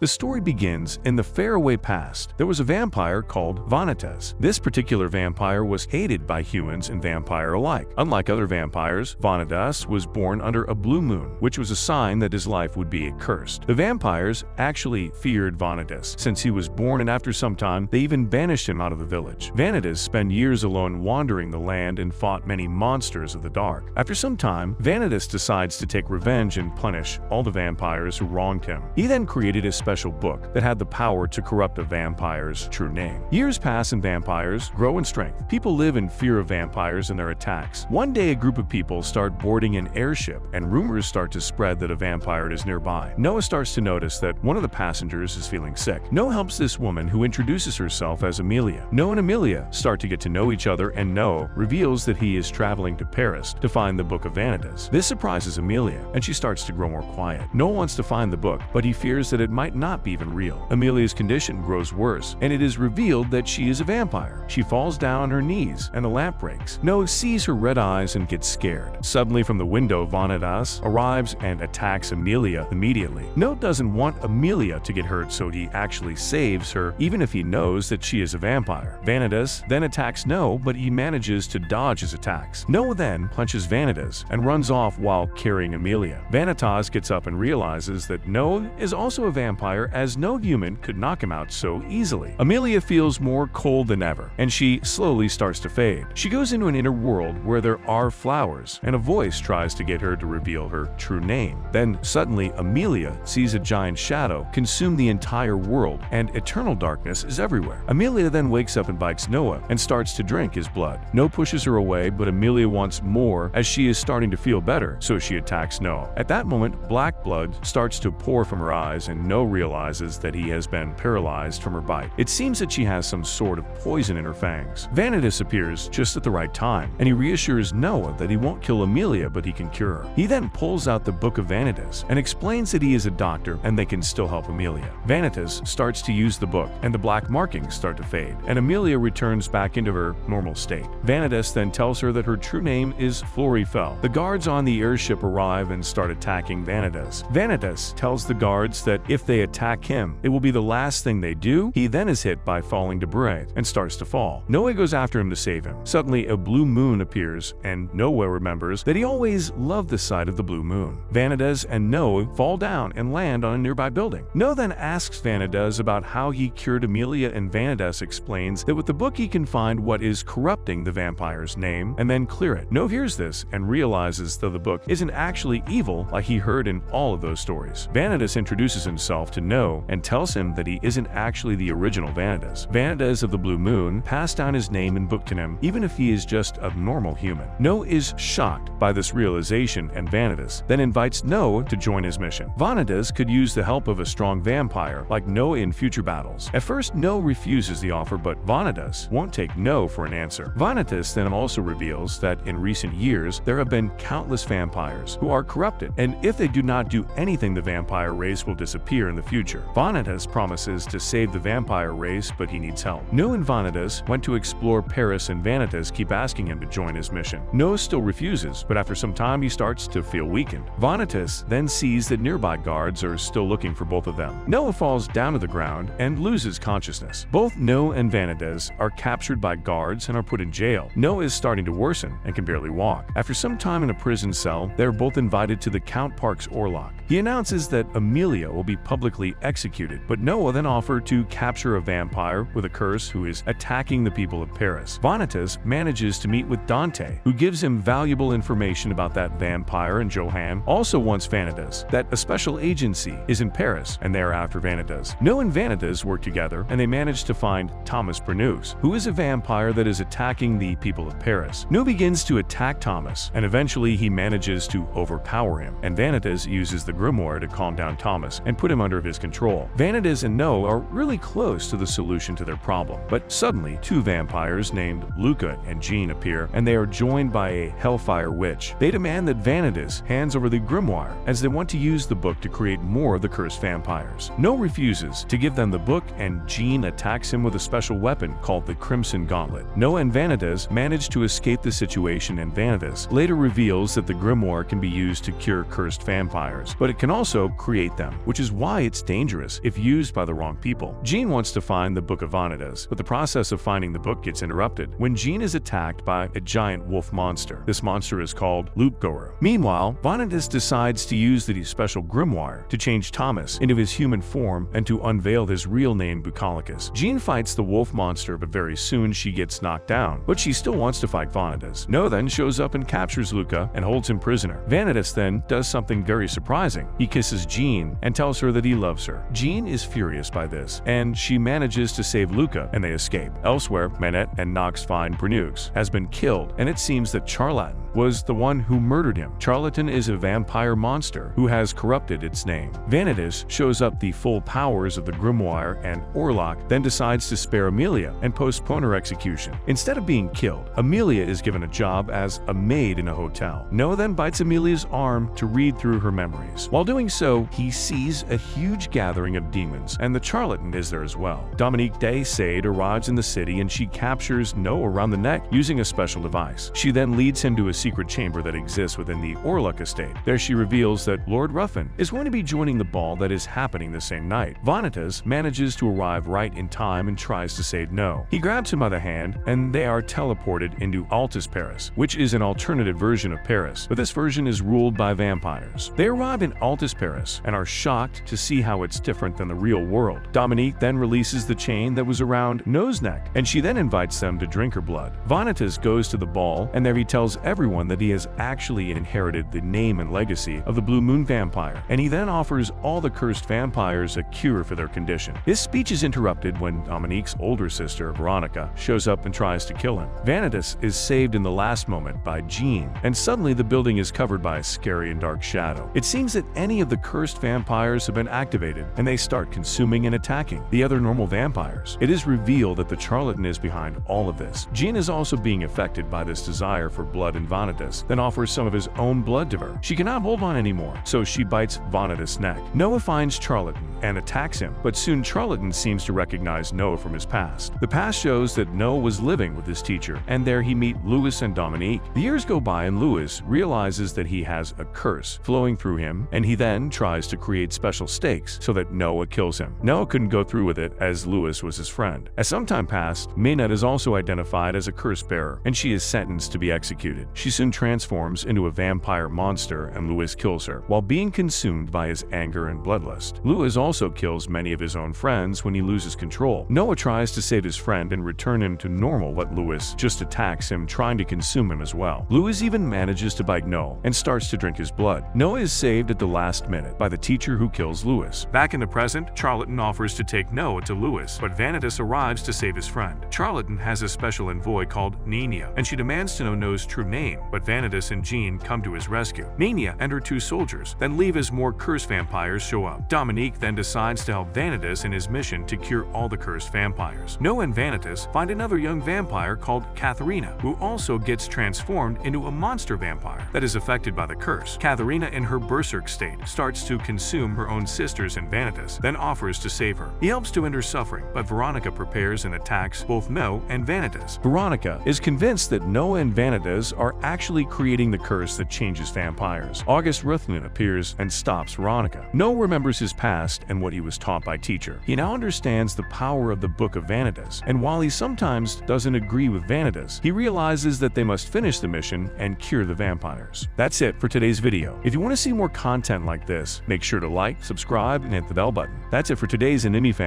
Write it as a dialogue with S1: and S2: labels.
S1: The story begins in the faraway past. There was a vampire called Vanitas. This particular vampire was hated by humans and vampire alike. Unlike other vampires, Vanitas was born under a blue moon, which was a sign that his life would be cursed. The vampires actually feared Vanitas since he was born, and after some time, they even banished him out of the village. Vanitas spent years alone wandering the land and fought many monsters of the dark. After some time, Vanitas decides to take revenge and punish all the vampires who wronged him. He then created a special book that had the power to corrupt a vampire's true name. Years pass and vampires grow in strength. People live in fear of vampires and their attacks. One day, a group of people start boarding an airship, and rumors start to spread that a vampire is nearby. Noah starts to notice that one of the passengers is feeling sick. Noah helps this woman, who introduces herself as Amelia. Noah and Amelia start to get to know each other, and Noah reveals that he is traveling to Paris to find the Book of Vanitas. This surprises Amelia, and she starts to grow more quiet. Noah wants to find the book, but he fears that it might not be even real. Amelia's condition grows worse, and it is revealed that she is a vampire. She falls down on her knees, and a lamp breaks. Noah sees her red eyes and gets scared. Suddenly, from the window, Vanitas arrives and attacks Amelia immediately. Noah doesn't want Amelia to get hurt, so he actually saves her, even if he knows that she is a vampire. Vanitas then attacks Noah, but he manages to dodge his attacks. Noah then punches Vanitas and runs off while carrying Amelia. Vanitas gets up and realizes that Noah is also a vampire, as no human could knock him out so easily. Amelia feels more cold than ever, and she slowly starts to fade. She goes into an inner world where there are flowers, and a voice tries to get her to reveal her true name. Then suddenly, Amelia sees a giant shadow consume the entire world, and eternal darkness is everywhere. Amelia then wakes up and bites Noah and starts to drink his blood. Noah pushes her away, but Amelia wants more as she is starting to feel better, so she attacks Noah. At that moment, black blood starts to pour from her eyes, and Noah realizes that he has been paralyzed from her bite. It seems that she has some sort of poison in her fangs. Vanitas appears just at the right time, and he reassures Noah that he won't kill Amelia, but he can cure her. He then pulls out the Book of Vanitas and explains that he is a doctor and they can still help Amelia. Vanitas starts to use the book, and the black markings start to fade, and Amelia returns back into her normal state. Vanitas then tells her that her true name is Florifel. The guards on the airship arrive and start attacking Vanitas. Vanitas tells the guards that if they attack him, it will be the last thing they do. He then is hit by falling debris and starts to fall. Noah goes after him to save him. Suddenly, a blue moon appears, and Noah remembers that he always loved the sight of the blue moon. Vanitas and Noah fall down and land on a nearby building. Noah then asks Vanitas about how he cured Amelia, and Vanitas explains that with the book he can find what is corrupting the vampire's name and then clear it. Noah hears this and realizes that the book isn't actually evil like he heard in all of those stories. Vanitas introduces himself to Noah and tells him that he isn't actually the original Vanitas. Vanitas of the Blue Moon passed down his name and book to him, even if he is just a normal human. Noah is shocked by this realization, and Vanitas then invites Noah to join his mission. Vanitas could use the help of a strong vampire like Noah in future battles. At first, Noah refuses the offer, but Vanitas won't take no for an answer. Vanitas then also reveals that in recent years, there have been countless vampires who are corrupted, and if they do not do anything, the vampire race will disappear in the future. Vanitas promises to save the vampire race, but he needs help. Noah and Vanitas went to explore Paris, and Vanitas keep asking him to join his mission. Noah still refuses, but after some time he starts to feel weakened. Vanitas then sees that nearby guards are still looking for both of them. Noah falls down to the ground and loses consciousness. Both Noah and Vanitas are captured by guards and are put in jail. Noah is starting to worsen and can barely walk. After some time in a prison cell, they are both invited to the Count Park's Orlok. He announces that Amelia will be publicly executed, but Noah then offered to capture a vampire with a curse who is attacking the people of Paris. Vanitas manages to meet with Dante, who gives him valuable information about that vampire, and Johann also wants Vanitas that a special agency is in Paris, and they are after Vanitas. Noah and Vanitas work together, and they manage to find Thomas Bernous, who is a vampire that is attacking the people of Paris. Noah begins to attack Thomas, and eventually he manages to overpower him, and Vanitas uses the grimoire to calm down Thomas and put him under his control. Vanitas and Noah are really close to the solution to their problem, but suddenly two vampires named Luca and Jean appear, and they are joined by a hellfire witch. They demand that Vanitas hands over the grimoire, as they want to use the book to create more of the cursed vampires. Noah refuses to give them the book, and Jean attacks him with a special weapon called the Crimson Gauntlet. Noah and Vanitas manage to escape the situation, and Vanitas later reveals that the grimoire can be used to cure cursed vampires, but it can also create them, which is why it it's dangerous if used by the wrong people. Jean wants to find the Book of Vanitas, but the process of finding the book gets interrupted when Jean is attacked by a giant wolf monster. This monster is called Loopgoer. Meanwhile, Vanitas decides to use the special grimoire to change Thomas into his human form and to unveil his real name, Bucolicus. Jean fights the wolf monster, but very soon she gets knocked down, but she still wants to fight Vanitas. No then shows up and captures Luca and holds him prisoner. Vanitas then does something very surprising. He kisses Jean and tells her that he loves her. Jean is furious by this, and she manages to save Luca, and they escape. Elsewhere, Manette and Nox find Pernux has been killed, and it seems that Charlatan was the one who murdered him. Charlatan is a vampire monster who has corrupted its name. Vanitas shows up the full powers of the grimoire, and Orlok then decides to spare Amelia and postpone her execution. Instead of being killed, Amelia is given a job as a maid in a hotel. Noah then bites Amelia's arm to read through her memories. While doing so, he sees a huge gathering of demons, and the Charlatan is there as well. Dominique de Sade arrives in the city, and she captures Noah around the neck using a special device. She then leads him to a secret chamber that exists within the Orlok estate. There she reveals that Lord Ruffin is going to be joining the ball that is happening the same night. Vanitas manages to arrive right in time and tries to save Noah. He grabs him by the hand, and they are teleported into Altus Paris, which is an alternative version of Paris, but this version is ruled by vampires. They arrive in Altus Paris and are shocked to see how it's different than the real world. Dominique then releases the chain that was around Noah's neck, and she then invites them to drink her blood. Vanitas goes to the ball, and there he tells everyone that he has actually inherited the name and legacy of the Blue Moon vampire, and he then offers all the cursed vampires a cure for their condition. His speech is interrupted when Dominique's older sister, Veronica, shows up and tries to kill him. Vanitas is saved in the last moment by Jean, and suddenly the building is covered by a scary and dark shadow. It seems that any of the cursed vampires have been activated, and they start consuming and attacking the other normal vampires. It is revealed that the Charlatan is behind all of this. Jean is also being affected by this desire for blood, and Vanitas then offers some of his own blood to her. She cannot hold on anymore, so she bites Vanitas' neck. Noah finds Charlatan and attacks him, but soon Charlatan seems to recognize Noah from his past. The past shows that Noah was living with his teacher, and there he meets Louis and Dominique. The years go by, and Louis realizes that he has a curse flowing through him, and he then tries to create special stakes so that Noah kills him. Noah couldn't go through with it, as Louis was his friend. As some time passed, Maynard is also identified as a curse bearer, and she is sentenced to be executed. She soon transforms into a vampire monster, and Louis kills her, while being consumed by his anger and bloodlust. Louis also kills many of his own friends when he loses control. Noah tries to save his friend and return him to normal, but Louis just attacks him, trying to consume him as well. Louis even manages to bite Noah and starts to drink his blood. Noah is saved at the last minute by the teacher who kills Louis. Back in the present, Charlatan offers to take Noah to Louis, but Vanitas arrives to save his friend. Charlatan has a special envoy called Nina, and she demands to know Noah's true name, but Vanitas and Jean come to his rescue. Nina and her two soldiers then leave as more cursed vampires show up. Dominique then decides to help Vanitas in his mission to cure all the cursed vampires. Noah and Vanitas find another young vampire called Katharina, who also gets transformed into a monster vampire that is affected by the curse. Katharina, in her berserk state, starts to consume her own sisters, and Vanitas then offers to save her. He helps to end her suffering, but Veronica prepares and attacks both Noah and Vanitas. Veronica is convinced that Noah and Vanitas are actually creating the curse that changes vampires. August Ruthlin appears and stops Veronica. Noah remembers his past and what he was taught by teacher. He now understands the power of the Book of Vanitas, and while he sometimes doesn't agree with Vanitas, he realizes that they must finish the mission and cure the vampires. That's it for today's video. If you want to see more content like this, make sure to like, subscribe, and hit the bell button. That's it for today's Anime Fans.